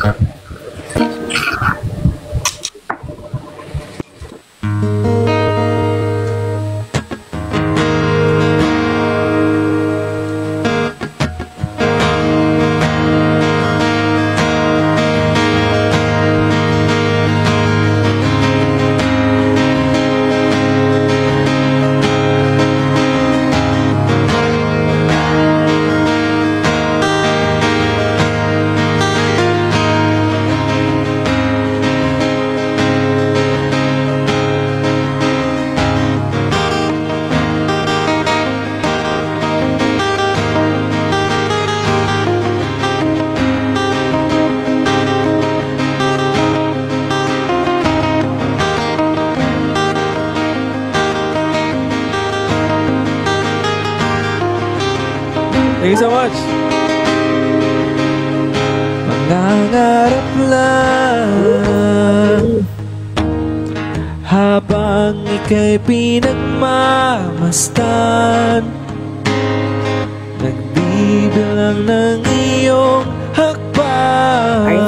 Thank you so much. Mangangarap lang habang ika'y pinagmamasdan, nagbibilang ng iyong hakbang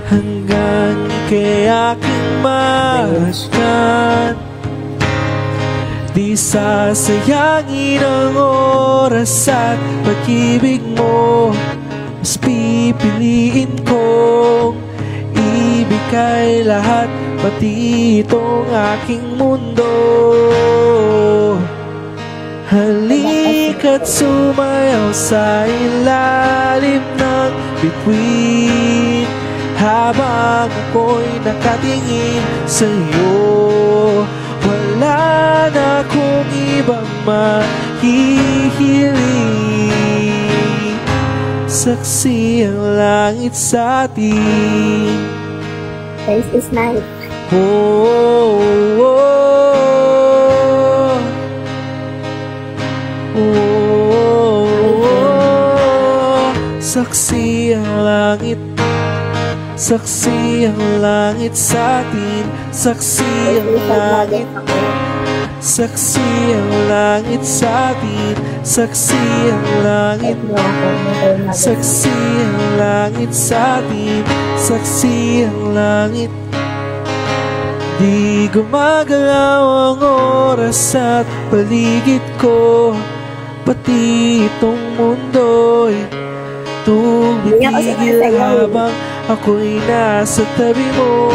hanggang ika'y aking mahaskan. Di sasayangin ang oras at pag-ibig mo, mas pipiliin kong ibigay lahat, pati itong aking mundo. Halika't sumayaw sa ilalim ng bituin habang ako'y nakatingin sa'yo. Wala na akong ibang mahihiling, saksi ang langit sa atin. This is nice. Oh, oh, oh, oh, oh. Saksi ang langit, saksi ang langit sa atin, saksi ang langit, saksi ang langit sa atin, saksi ang langit, saksi ang langit sa atin, saksi ang langit. Di gumagalaw ang oras at paligid ko, pati itong mundo'y tumigil habang ako'y nasa tabi mo.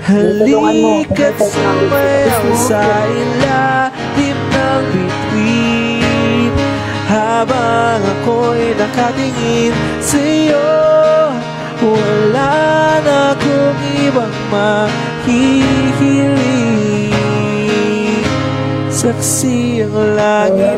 Halika't sumayaw sa ilalim ng bituin habang ako'y nakatingin sa'yo. Wala na akong ibang mahihiling, saksi ang langit.